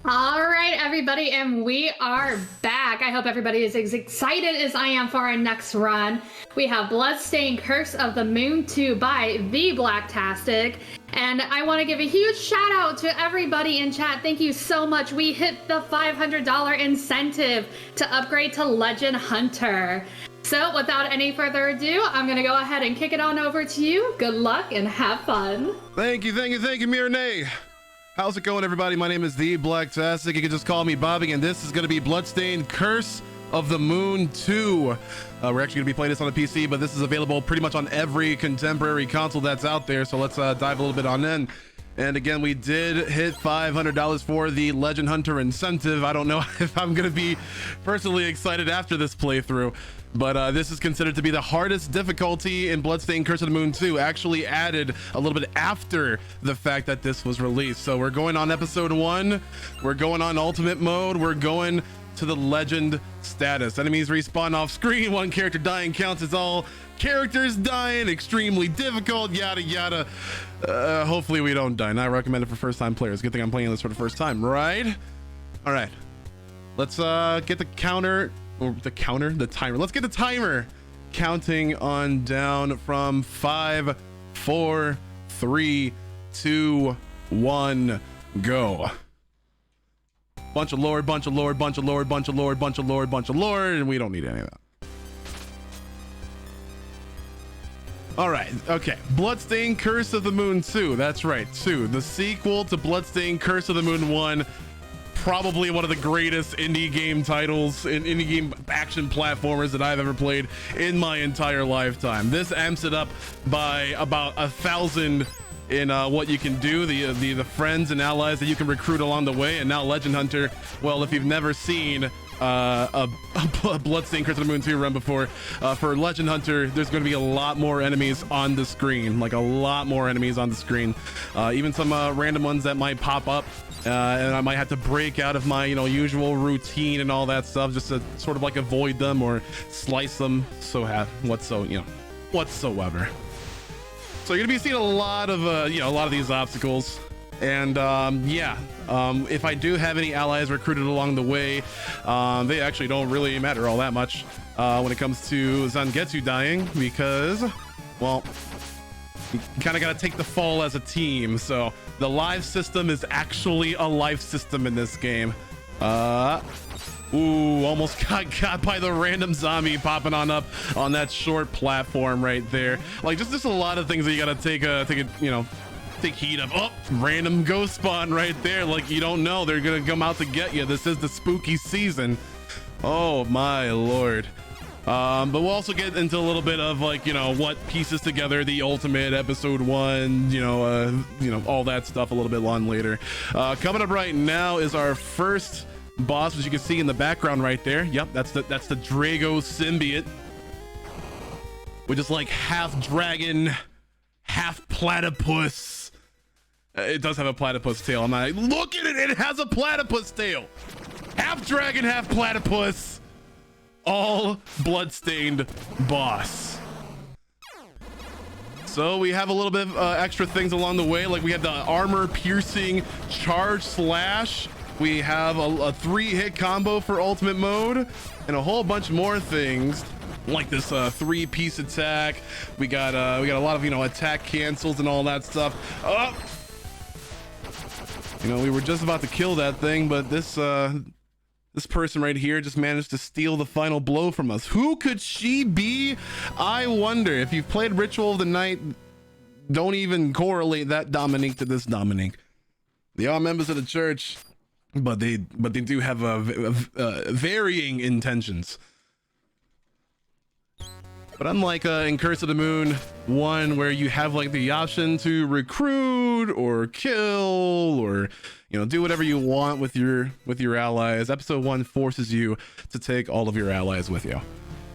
All right, everybody, and we are back. I hope everybody is as excited as I am for our next run. We have Bloodstained Curse of the Moon 2 by TheBlacktastic. And I want to give a huge shout out to everybody in chat. Thank you so much. We hit the $500 incentive to upgrade to Legend Hunter. So without any further ado, I'm going to go ahead and kick it on over to you. Good luck and have fun. Thank you, Mirnay. How's it going, everybody? My name is TheBlacktastic. You can just call me Bobby, and this is going to be Bloodstained Curse of the Moon 2. We're actually going to be playing this on the PC, but this is available pretty much on every contemporary console that's out there, so let's dive a little bit on in. And again, we did hit $500 for the Legend Hunter incentive. I don't know if I'm going to be personally excited after this playthrough, but this is considered to be the hardest difficulty in Bloodstained Curse of the Moon 2, actually added a little bit after the fact that this was released. So we're going on episode 1, we're going on ultimate mode, we're going to the legend status. Enemies respawn off screen, one character dying counts as all characters dying, extremely difficult, yada yada. Hopefully we don't die. Not recommended for first time players. Good thing I'm playing this for the first time, right? All right, let's get the timer. Let's get the timer counting on down from 5, 4, 3, 2, 1, go. Bunch of lord, bunch of lord, bunch of lord, bunch of lord, bunch of lord, bunch of lord, and we don't need any of that. All right, okay. Bloodstained Curse of the Moon 2. That's right, 2. The sequel to Bloodstained Curse of the Moon 1. Probably one of the greatest indie game titles, indie game action platformers that I've ever played in my entire lifetime. This amps it up by about 1,000 in what you can do, the friends and allies that you can recruit along the way. And now Legend Hunter, well, if you've never seen a Bloodstained Curse of the Moon 2 run before, for Legend Hunter, there's going to be a lot more enemies on the screen, like a lot more enemies on the screen, even some random ones that might pop up, and I might have to break out of my usual routine and all that stuff just to sort of like avoid them or slice them whatsoever. So you're gonna be seeing a lot of these obstacles, and if I do have any allies recruited along the way, they actually don't really matter all that much when it comes to Zangetsu dying, because, well, you kind of got to take the fall as a team. So the life system is actually a life system in this game. Ooh, almost got by the random zombie popping on up on that short platform right there. Like, just a lot of things that you gotta take heed of. Oh, random ghost spawn right there. Like, you don't know, they're gonna come out to get you. This is the spooky season. Oh my lord. But we'll also get into a little bit of what pieces together the ultimate episode 1, all that stuff a little bit on later. Coming up right now is our first boss, as you can see in the background right there. Yep, that's the Drago symbiote, which is like half dragon, half platypus. It does have a platypus tail. I'm not, look at it, it has a platypus tail. Half dragon, half platypus. All bloodstained boss. So we have a little bit of extra things along the way, like we have the armor piercing charge slash. We have a 3-hit combo for ultimate mode, and a whole bunch more things like this 3-piece attack. We got a lot of attack cancels and all that stuff. Oh, we were just about to kill that thing, but this person right here just managed to steal the final blow from us. Who could she be? I wonder. If you've played Ritual of the Night, don't even correlate that Dominique to this Dominique. They are members of the church, but they do have varying intentions. But unlike in Curse of the Moon 1, where you have like the option to recruit or kill or do whatever you want with your allies, episode 1 forces you to take all of your allies with you,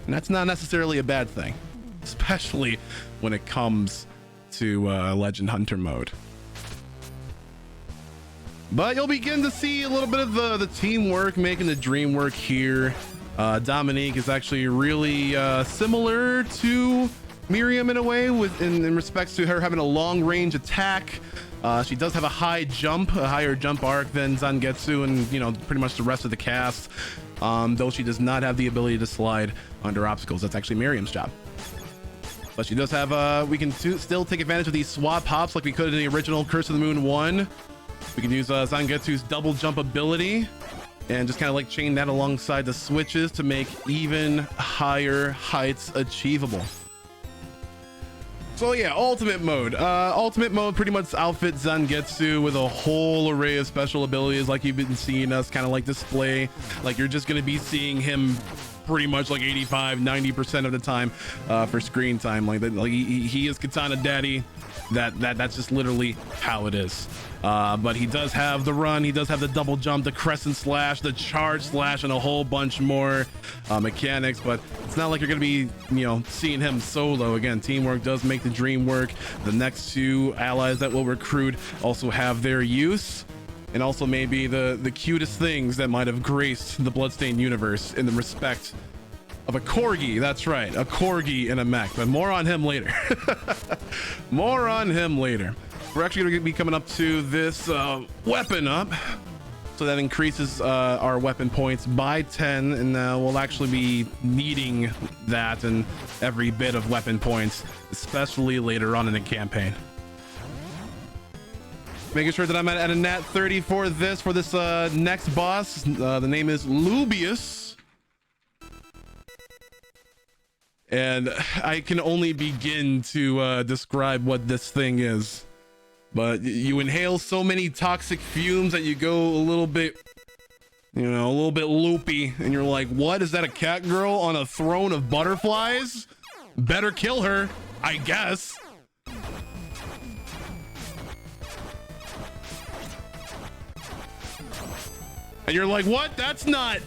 and that's not necessarily a bad thing, especially when it comes to Legend Hunter mode. But you'll begin to see a little bit of the teamwork making the dream work here. Dominique is actually really similar to Miriam in a way, in respects to her having a long range attack. She does have a higher jump arc than Zangetsu and, you know, pretty much the rest of the cast. Though she does not have the ability to slide under obstacles. That's actually Miriam's job. But she does have, we can still take advantage of these swap hops like we could in the original Curse of the Moon 1. We can use Zangetsu's double jump ability and just kind of like chain that alongside the switches to make even higher heights achievable. So yeah, ultimate mode. Ultimate mode pretty much outfits Zangetsu with a whole array of special abilities like you've been seeing us kind of like display. Like you're just going to be seeing him pretty much like 85-90% of the time for screen time. Like he is Katana Daddy. That's just literally how it is. But he does have the run, he does have the double jump, the crescent slash, the charge slash, and a whole bunch more mechanics. But it's not like you're gonna be, you know, seeing him solo. Again, teamwork does make the dream work. The next two allies that will recruit also have their use, and also maybe the cutest things that might have graced the Bloodstained universe in the respect of a corgi. That's right, a corgi in a mech, but more on him later. More on him later. We're actually going to be coming up to this weapon up, so that increases our weapon points by 10, and we'll actually be needing that and every bit of weapon points, especially later on in the campaign. Making sure that I'm at a nat 30 for this next boss. The name is Lubius. And I can only begin to describe what this thing is. But you inhale so many toxic fumes that you go a little bit, you know, a little bit loopy. And you're like, what? Is that a cat girl on a throne of butterflies? Better kill her, I guess. And you're like, what? That's not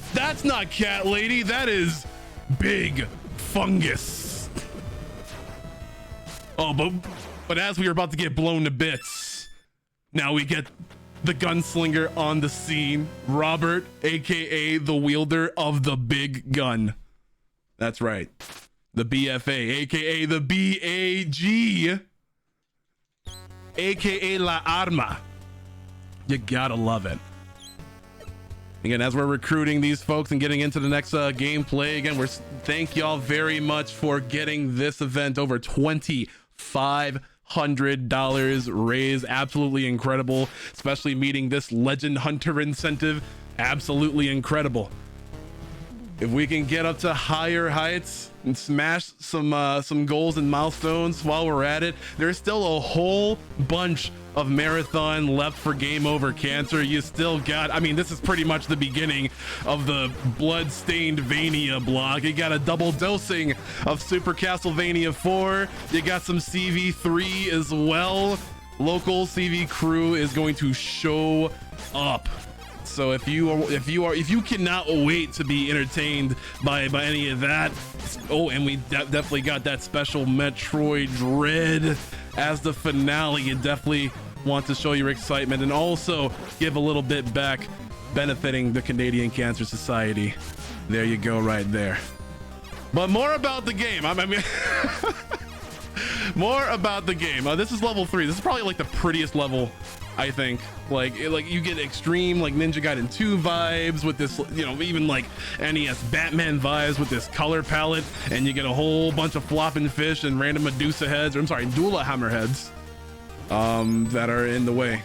cat lady. That is big fungus. Oh, but as we are about to get blown to bits, now we get the gunslinger on the scene, Robert, aka the wielder of the big gun. That's right, the BFA, aka the BAG, aka La Arma. You gotta love it. Again, as we're recruiting these folks and getting into the next gameplay, again, thank y'all very much for getting this event over $2,500 raised. Absolutely incredible, especially meeting this Legend Hunter incentive. Absolutely incredible. If we can get up to higher heights and smash some goals and milestones while we're at it, there's still a whole bunch of marathon left for Game Over Cancer. You still got, I mean, this is pretty much the beginning of the Bloodstained Vania block. You got a double dosing of Super Castlevania 4. You got some CV3 as well. Local CV crew is going to show up. So if you cannot wait to be entertained by any of that, oh, and we definitely got that special Metroid Dread as the finale. You definitely want to show your excitement and also give a little bit back, benefiting the Canadian Cancer Society. There you go, right there. But more about the game. I mean, more about the game. This is level 3. This is probably like the prettiest level, I think. Like you get extreme like Ninja Gaiden 2 vibes with this, you know, even like NES Batman vibes with this color palette, and you get a whole bunch of flopping fish and random Medusa heads, or I'm sorry, Dula Hammer heads that are in the way.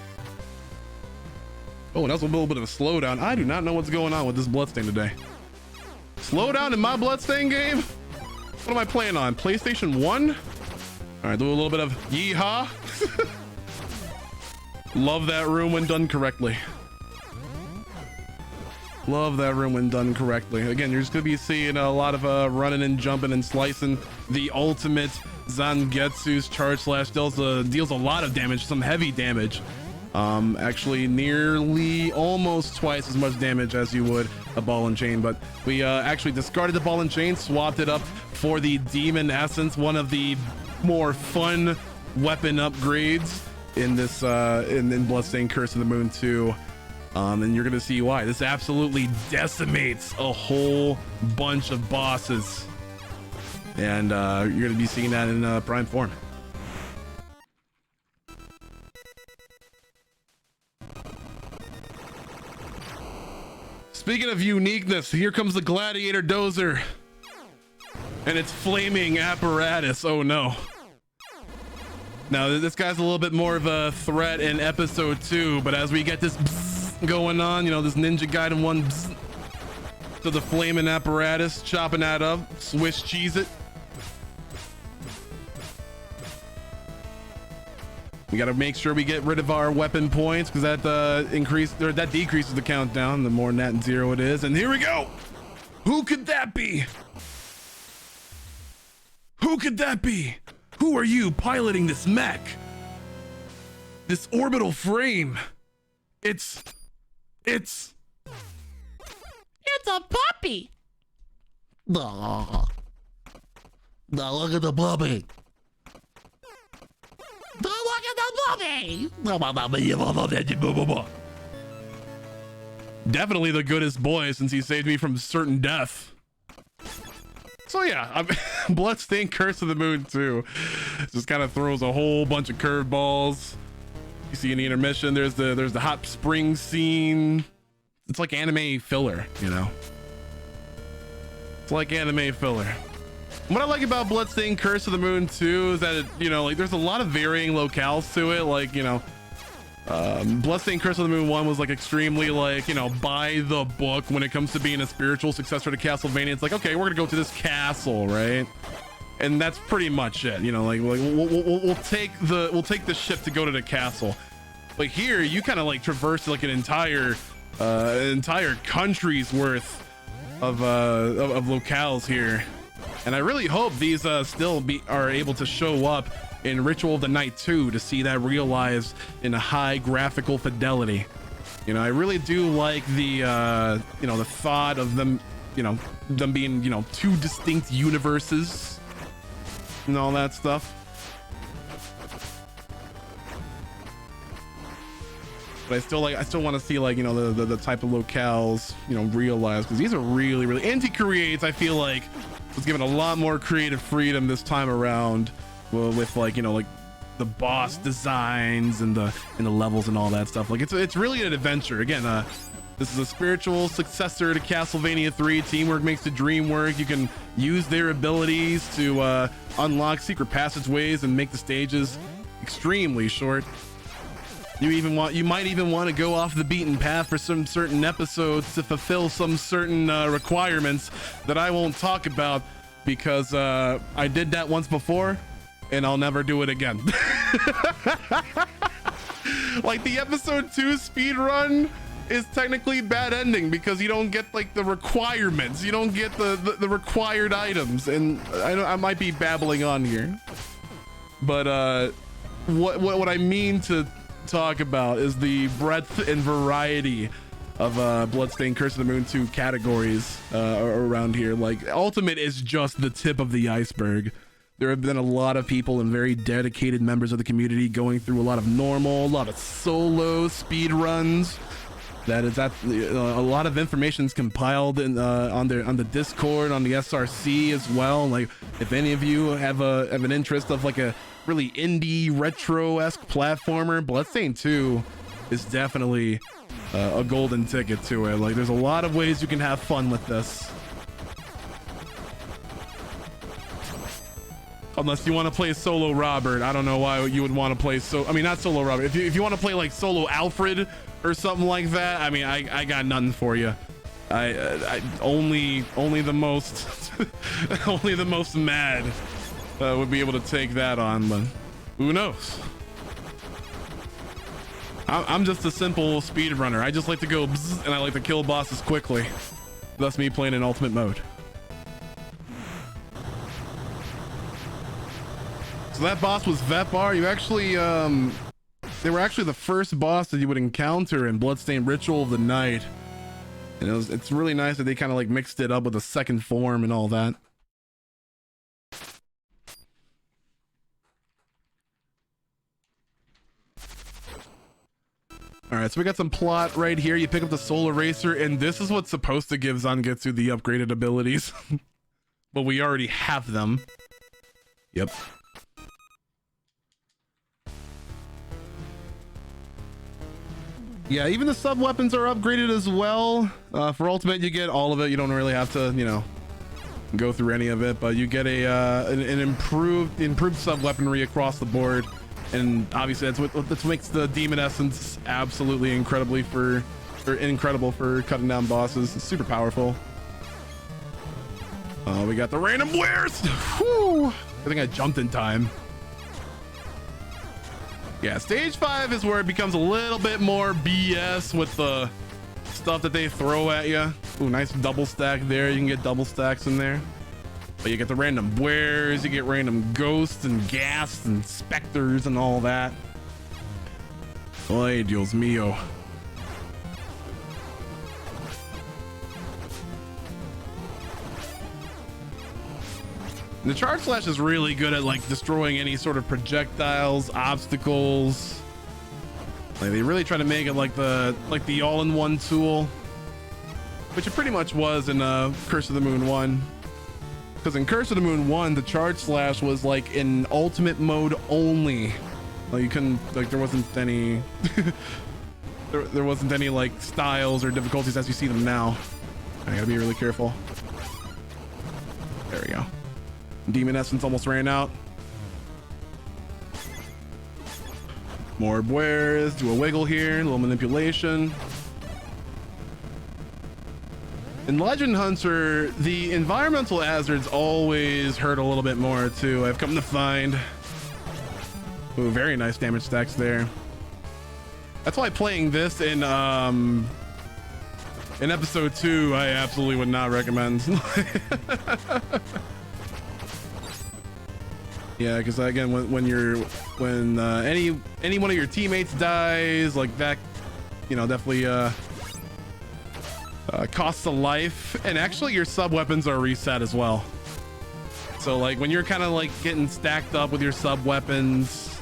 Oh, and that's a little bit of a slowdown. I do not know what's going on with this Bloodstained today. Slowdown in my Bloodstained game? What am I playing on? PlayStation 1? All right, do a little bit of yeehaw. Love that room when done correctly. Love that room when done correctly. Again, you're just gonna be seeing a lot of running and jumping and slicing. The ultimate Zangetsu's charge slash deals a lot of damage, some heavy damage. Actually nearly almost twice as much damage as you would a ball and chain, but we actually discarded the ball and chain, swapped it up for the Demon Essence, one of the more fun weapon upgrades in this in Bloodstained Curse of the Moon 2. And you're gonna see why. This absolutely decimates a whole bunch of bosses. and you're going to be seeing that in prime form. Speaking of uniqueness, here comes the Gladiator Dozer and its flaming apparatus. Oh no. Now this guy's a little bit more of a threat in episode 2, but as we get this going on, you know, this Ninja Gaiden 1 to the flaming apparatus, chopping that up, Swiss cheese it. We got to make sure we get rid of our weapon points, because that that decreases the countdown the more net and zero it is. And here we go. Who could that be? Who could that be? Who are you piloting this mech? This orbital frame. It's a puppy. No, look at the puppy. Don't look at the puppy. Definitely the goodest boy, since he saved me from certain death. So yeah, Bloodstained Curse of the Moon 2 just kind of throws a whole bunch of curveballs. You see in the intermission, there's the hot spring scene. It's like anime filler, you know. It's like anime filler. What I like about Bloodstained Curse of the Moon 2 is that it, you know, like there's a lot of varying locales to it. Like, you know, Bloodstained Curse of the Moon 1 was like extremely like, you know, by the book when it comes to being a spiritual successor to Castlevania. It's like, okay, we're gonna go to this castle, right? And that's pretty much it. You know, like we'll take the ship to go to the castle. But here you kind of like traverse like an entire country's worth of locales here. And I really hope these still are able to show up in Ritual of the Night 2 to see that realized in a high graphical fidelity. You know, I really do like the you know, the thought of them, you know, them being, you know, two distinct universes and all that stuff. But I still want to see, like, you know, the type of locales, you know, realized, because these are really Inti Creates, I feel like was given a lot more creative freedom this time around, with like, you know, like the boss designs and the levels and all that stuff. Like it's really an adventure. Again, this is a spiritual successor to Castlevania 3. Teamwork makes the dream work. You can use their abilities to unlock secret passageways and make the stages extremely short. You might even want to go off the beaten path for some certain episodes to fulfill some certain requirements that I won't talk about, because I did that once before and I'll never do it again. Like the episode 2 speed run is technically bad ending because you don't get like the requirements, you don't get the required items, and I might be babbling on here, but what I mean to talk about is the breadth and variety of Bloodstained Curse of the Moon 2 categories around here. Like Ultimate is just the tip of the iceberg. There have been a lot of people and very dedicated members of the community going through a lot of normal, a lot of solo speed runs. A lot of information's compiled in on the Discord, on the SRC as well. Like if any of you have an interest of like a really indie retro-esque platformer, Bloodstained 2 is definitely a golden ticket to it. Like there's a lot of ways you can have fun with this. Unless you want to play solo Robert. I don't know why you would want to play not solo Robert. If you want to play like solo Alfred or something like that, I mean, I got nothing for you. I only the most only the most mad would be able to take that on, but who knows? I'm just a simple speed runner. I just like to go bzz, and I like to kill bosses quickly. Thus me playing in ultimate mode. So that boss was Vetbar. You actually, they were actually the first boss that you would encounter in Bloodstained Ritual of the Night. And it's really nice that they kind of like mixed it up with a second form and all that. All right, so we got some plot right here. You pick up the Soul Eraser, and this is what's supposed to give Zangetsu the upgraded abilities. but we already have them. Yep. Yeah, even the sub weapons are upgraded as well. For ultimate, you get all of it. You don't really have to, you know, go through any of it, but you get an improved sub weaponry across the board, and obviously that's what makes the demon essence absolutely incredible for cutting down bosses. It's super powerful. We got the random wares. Whew. I think I jumped in time. Yeah, stage 5 is where it becomes a little bit more BS with the stuff that they throw at you. Ooh, nice double stack there. You can get double stacks in there. But you get the random wares, you get random ghosts and ghasts and specters and all that. Ay, Dios mío. The charge slash is really good at like destroying any sort of projectiles, obstacles. Like they really try to make it like the all-in-one tool, which it pretty much was in Curse of the Moon 1. Because in Curse of the Moon 1, the charge slash was like in ultimate mode only. Like you couldn't, like there wasn't any there wasn't any like styles or difficulties as you see them now. I gotta be really careful. There we go. Demon essence almost ran out. More wares, do a wiggle here, a little manipulation. In Legend Hunter, the environmental hazards always hurt a little bit more too, I've come to find. Ooh, very nice damage stacks there. That's why playing this in episode 2, I absolutely would not recommend. Yeah, because again, when any one of your teammates dies, like that, you know, definitely costs a life, and actually your sub weapons are reset as well. So like when you're kind of like getting stacked up with your sub weapons,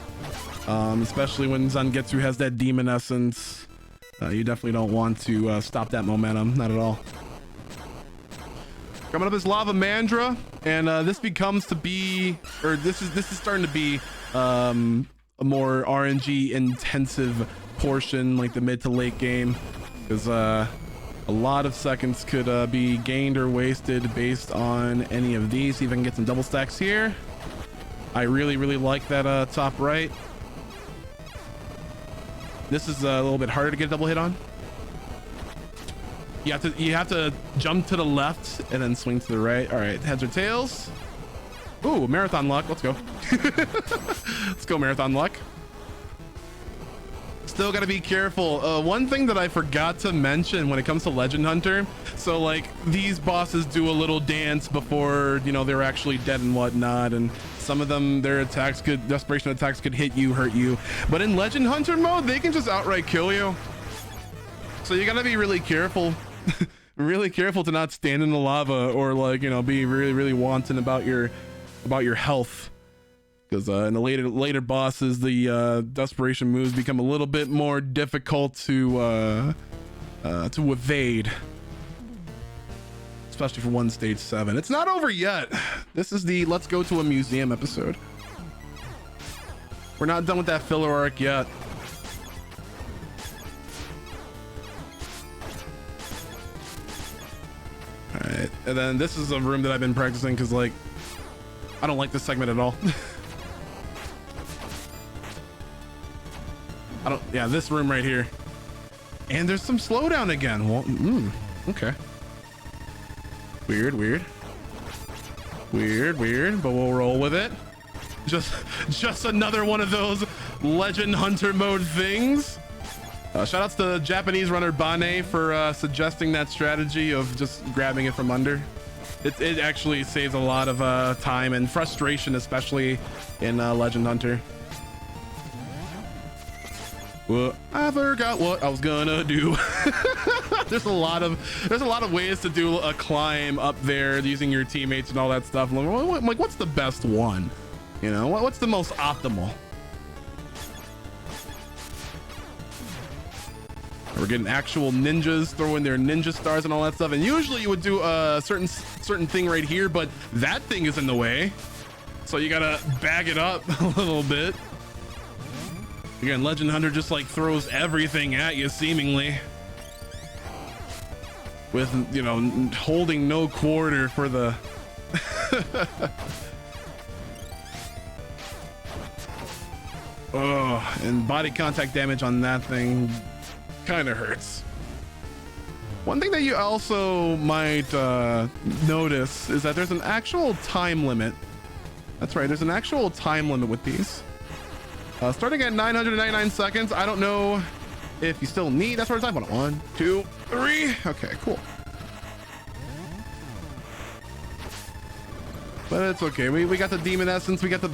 especially when Zangetsu has that demon essence, you definitely don't want to stop that momentum, not at all. Coming up is Lava Mandra, and this becomes to be, or this is starting to be a more RNG intensive portion, like the mid to late game, because a lot of seconds could be gained or wasted based on any of these. See if I can get some double stacks here. I really like that top right. This is a little bit harder to get a double hit on. You have to jump to the left and then swing to the right. All right, heads or tails. Ooh, marathon luck. Let's go. Let's go marathon luck. Still got to be careful. One thing that I forgot to mention when it comes to Legend Hunter, so like these bosses do a little dance before, you know, they're actually dead and whatnot, and some of them, their attacks could, desperation attacks could hit you, hurt you, but in Legend Hunter mode they can just outright kill you. So you got to be really careful. Really careful to not stand in the lava, or like, you know, be really wanton about your health, because in the later bosses, the desperation moves become a little bit more difficult to evade, especially for one stage 7. It's not over yet. This is the let's go to a museum episode. We're not done with that filler arc yet. All right, and then this is a room that I've been practicing because, like, I don't like this segment at all. Yeah, this room right here. And there's some slowdown again. Well, okay. Weird, but we'll roll with it. Just another one of those Legend Hunter mode things. Shout outs to Japanese runner Bane for suggesting that strategy of just grabbing it from under. It actually saves a lot of time and frustration, especially in Legend Hunter. Well, I forgot what I was gonna do. There's a lot of ways to do a climb up there using your teammates and all that stuff. I'm like, what's the best one? You know, what's the most optimal? We're getting actual ninjas throwing their ninja stars and all that stuff. And usually you would do a certain thing right here, but that thing is in the way. So you gotta bag it up a little bit. Again, Legend Hunter just like throws everything at you seemingly. With, you know, holding no quarter for the... Oh, and body contact damage on that thing kind of hurts. One thing that you also might notice is that there's an actual time limit. That's right, there's an actual time limit with these. Starting at 999 seconds. I don't know if you still need that sort of time. Hold on, 1, 2, 3. Okay, cool. But it's okay. We got the demon essence. We got the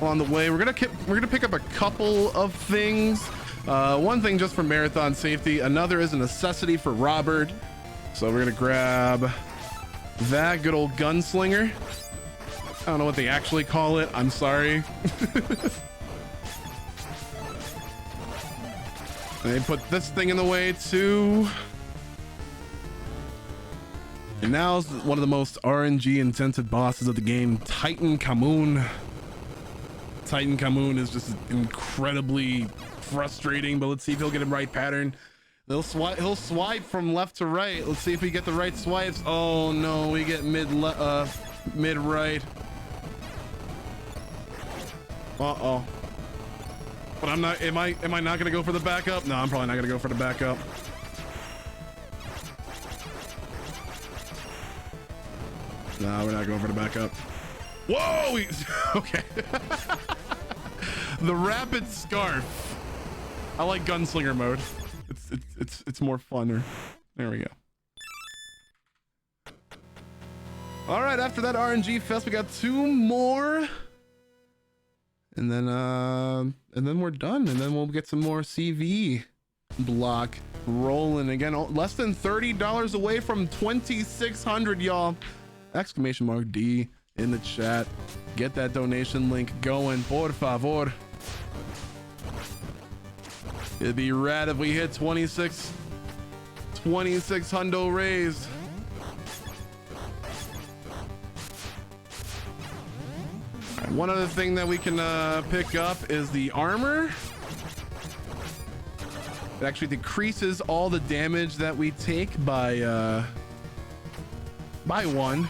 on the way. We're gonna pick up a couple of things. One thing just for marathon safety. Another is a necessity for Robert. So we're gonna grab that good old gunslinger. I don't know what they actually call it. I'm sorry. They put this thing in the way too. And now is one of the most RNG intensive bosses of the game, Titan Kamoon. Titan Kamoon is just incredibly frustrating, but let's see if he'll get a right pattern. He'll swipe from left to right. Let's see if we get the right swipes. Oh no, we get mid right. Uh-oh. But I'm not, am I not gonna go for the backup? No, I'm probably not gonna go for the backup. No, we're not going for the backup. Whoa! Okay. The rapid scarf. I like gunslinger mode. It's more funner. There we go. All right, after that RNG fest, we got 2 more. And then we're done. And then we'll get some more CV block rolling again. Less than $30 away from 2,600, y'all. Exclamation mark D in the chat. Get that donation link going, por favor. It'd be rad if we hit 26 hundo raised. All right, one other thing that we can pick up is the armor. It actually decreases all the damage that we take by 1.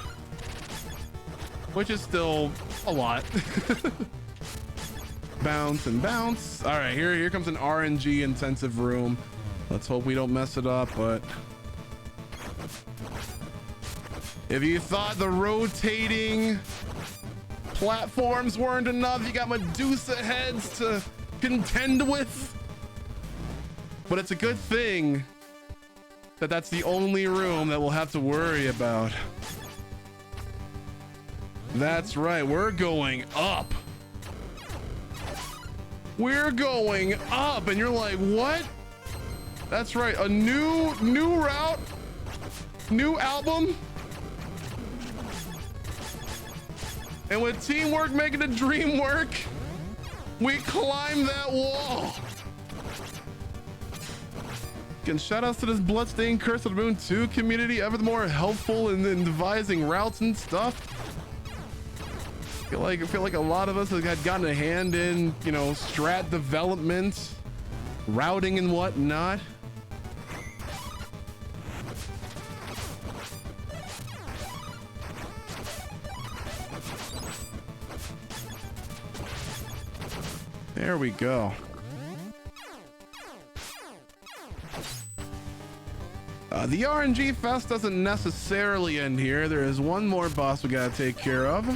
Which is still a lot. Bounce and bounce. All right, here comes an RNG intensive room. Let's hope we don't mess it up, but if you thought the rotating platforms weren't enough, you got Medusa heads to contend with. But it's a good thing that that's the only room that we'll have to worry about. That's right, we're going up. We're going up, and you're like, what? That's right, a new route, new album. And with teamwork making the dream work, we climb that wall. Again, shout outs to this Bloodstained Curse of the Moon 2 community, ever more helpful in devising routes and stuff. I feel like a lot of us have gotten a hand in, you know, strat development, routing and whatnot. There we go. The RNG fest doesn't necessarily end here. There is one more boss we gotta take care of.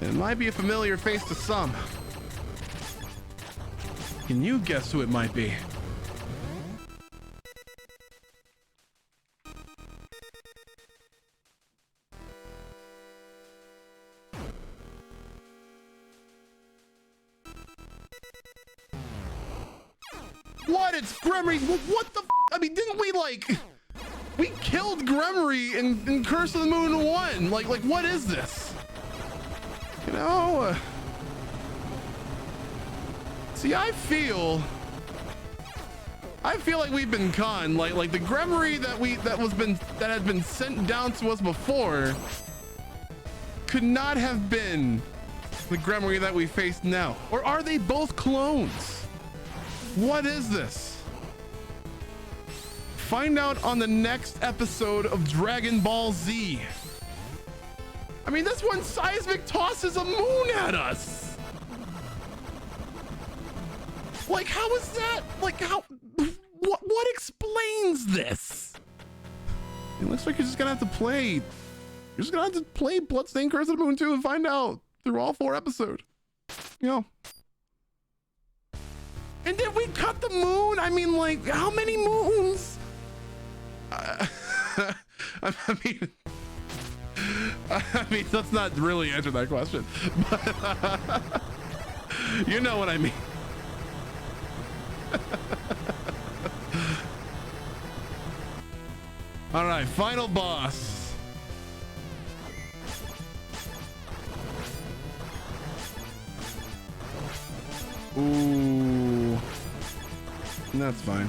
It might be a familiar face to some. Can you guess who it might be? What? It's Gremory. What the f? I mean, didn't we we killed Gremory in Curse of the Moon 1. Like what is this? You know, See, I feel like we've been conned. Like the Gremory that had been sent down to us before could not have been the Gremory that we face now. Or are they both clones? What is this? Find out on the next episode of Dragon Ball Z. I mean, this one seismic tosses a moon at us. Like, how is that? Like, how? What explains this? It looks like you're just gonna have to play. You're just gonna have to play Bloodstained Curse of the Moon 2 and find out through all 4 episodes. You know. And then we cut the moon. I mean, like, how many moons? I mean, let's not really answer that question. But you know what I mean. All right, final boss. Ooh, that's fine.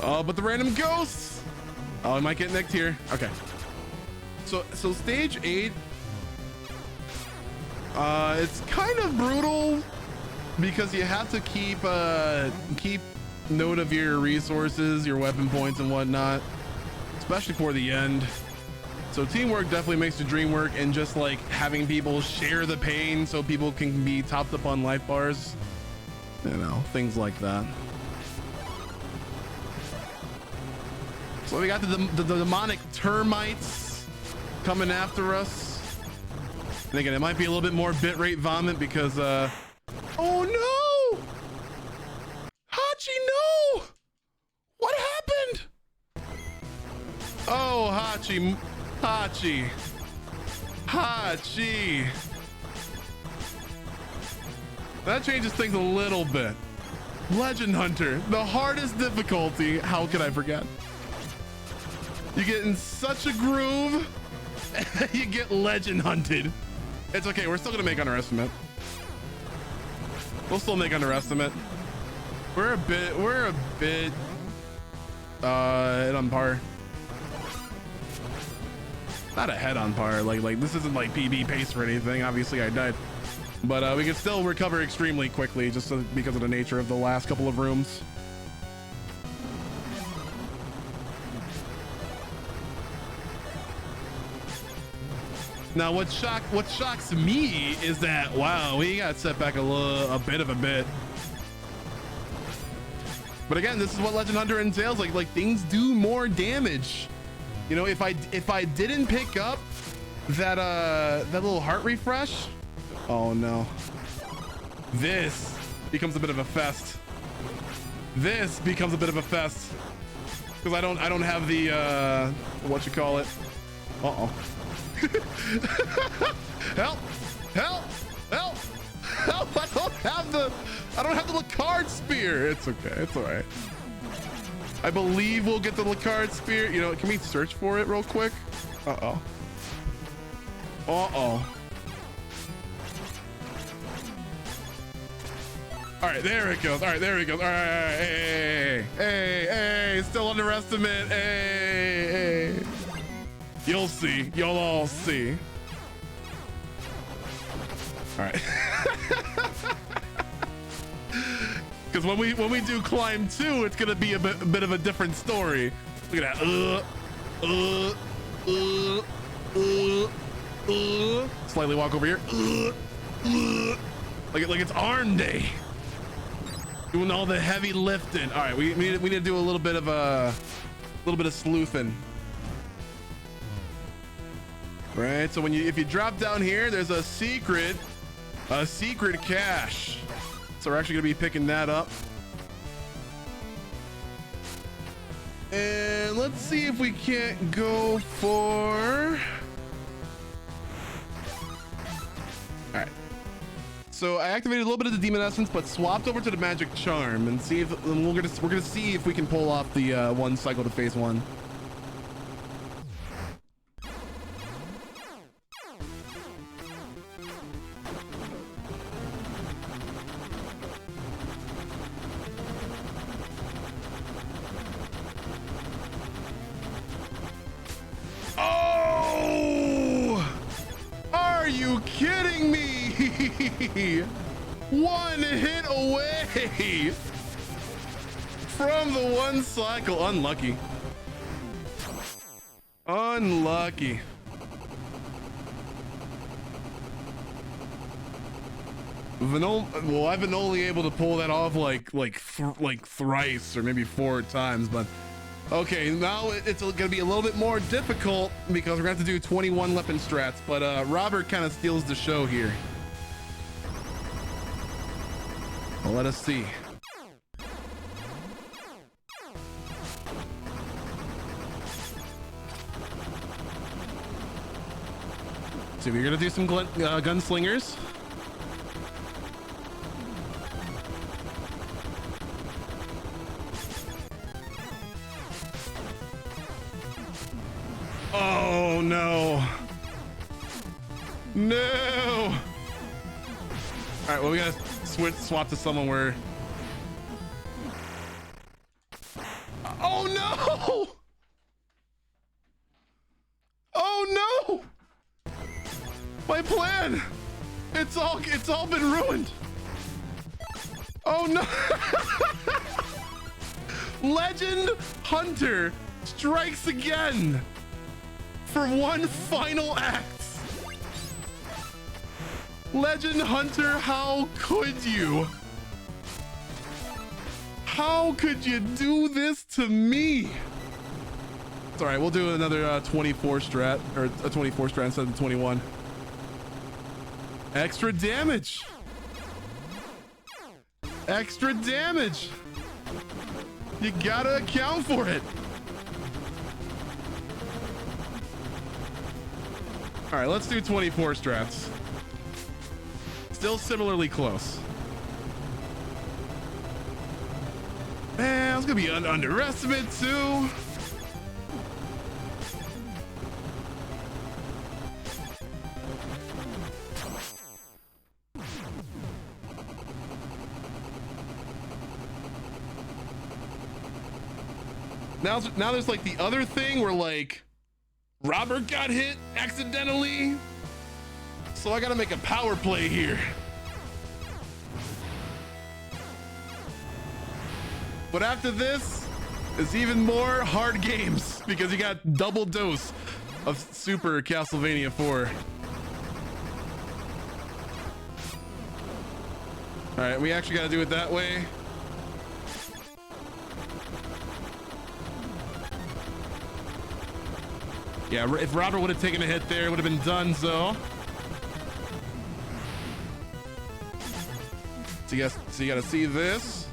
Oh, but the random ghosts. Oh, I might get nicked here. Okay. So stage 8. It's kind of brutal because you have to keep note of your resources, your weapon points and whatnot, especially for the end. So teamwork definitely makes the dream work, and just like having people share the pain so people can be topped up on life bars, you know, things like that. So we got the demonic termites coming after us. And again, it might be a little bit more bitrate vomit because oh no! Hachi, no! What happened? Oh, Hachi. That changes things a little bit. Legend Hunter, the hardest difficulty. How could I forget? You get in such a groove, you get legend hunted. It's okay, we're still gonna make underestimate. We'll still make underestimate. We're a bit on par. Not ahead on par. Like this isn't like PB pace or anything. Obviously I died, but we can still recover extremely quickly just because of the nature of the last couple of rooms. Now, what shocks me is that, wow, we got set back a bit. But again, this is what Legend Hunter entails. Like things do more damage. You know, if I didn't pick up that little heart refresh, oh no, this becomes a bit of a fest. This becomes a bit of a fest because I don't have the what you call it. Uh-oh. Help! I don't have the Lacard spear. It's okay. It's all right. I believe we'll get the Lacard spear. You know, can we search for it real quick? Uh-oh. All right, there it goes. All right. Hey, still underestimate. Hey. You'll see. You'll all see. All right. Because when we do climb 2, it's gonna be a bit of a different story. Look at that. Slightly walk over here. Like it's arm day. Doing all the heavy lifting. All right, we need to do a little bit of sleuthing. Right, so if you drop down here, there's a secret cache. So we're actually gonna be picking that up. And let's see if we can't go for. All right. So I activated a little bit of the demon essence, but swapped over to the magic charm and see if we're gonna see if we can pull off the one cycle to phase 1. One hit away from the one cycle. Unlucky. Unlucky. Well, I've been only able to pull that off like thrice or maybe 4 times, but okay, now it's gonna be a little bit more difficult because we're gonna have to do 21 weapon strats, but Robert kind of steals the show here. Well, let us see. So we're gonna do some gunslingers. Oh no. No. All right, well, we gotta swap to someone where. Oh no. Oh no. My plan. It's all been ruined. Oh no. Legend Hunter strikes again for one final act. Legend Hunter, how could you? How could you do this to me? It's all right, we'll do another 24 strat, or a 24 strat instead of 21. Extra damage. Extra damage. You gotta account for it. All right, let's do 24 strats. Still similarly close. Man, it's gonna be an underestimate too. Now there's like the other thing where like Robert got hit accidentally. So I gotta make a power play here. But after this, it's even more hard games because you got double dose of Super Castlevania 4. All right, we actually gotta do it that way. Yeah, if Robert would have taken a hit there, it would have been done, so. So you gotta see this.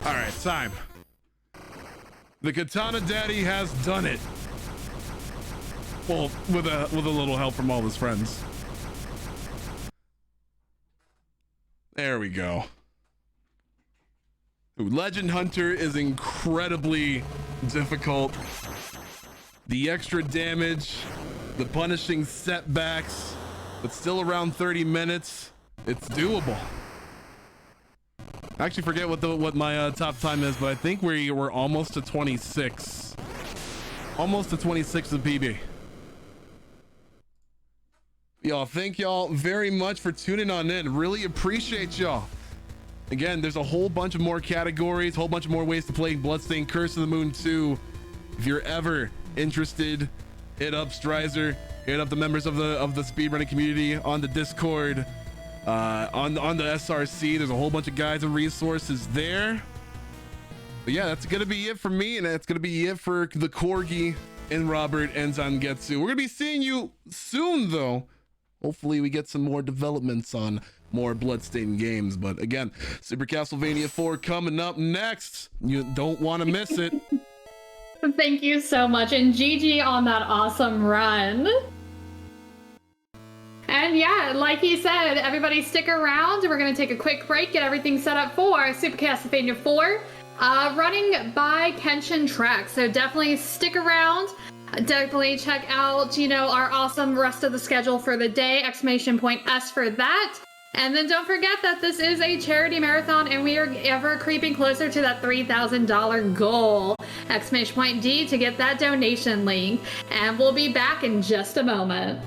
All right, time. The Katana Daddy has done it. Well, with a little help from all his friends. There we go. Ooh, Legend Hunter is incredibly difficult. The extra damage, the punishing setbacks, but still around 30 minutes. It's doable. I actually forget what my top time is, but I think we're almost to 26. Almost to 26 of PB. Y'all, thank y'all very much for tuning on in. Really appreciate y'all. Again, there's a whole bunch of more categories, whole bunch of more ways to play Bloodstained Curse of the Moon 2. If you're ever interested, hit up Strizer, hit up the members of the speedrunning community on the Discord, on the SRC. There's a whole bunch of guides and resources there. But yeah, that's gonna be it for me, and that's gonna be it for the Corgi and Robert and Zangetsu. We're gonna be seeing you soon, though. Hopefully we get some more developments on more Bloodstained games. But again, Super Castlevania 4 coming up next. You don't want to miss it. Thank you so much, and GG on that awesome run. And yeah, like he said, everybody stick around. We're going to take a quick break, get everything set up for Super Castlevania 4, running by Kenshin Track. So definitely stick around. Definitely check out, our awesome rest of the schedule for the day, !us for that. And then don't forget that this is a charity marathon and we are ever creeping closer to that $3,000 goal. !D to get that donation link. And we'll be back in just a moment.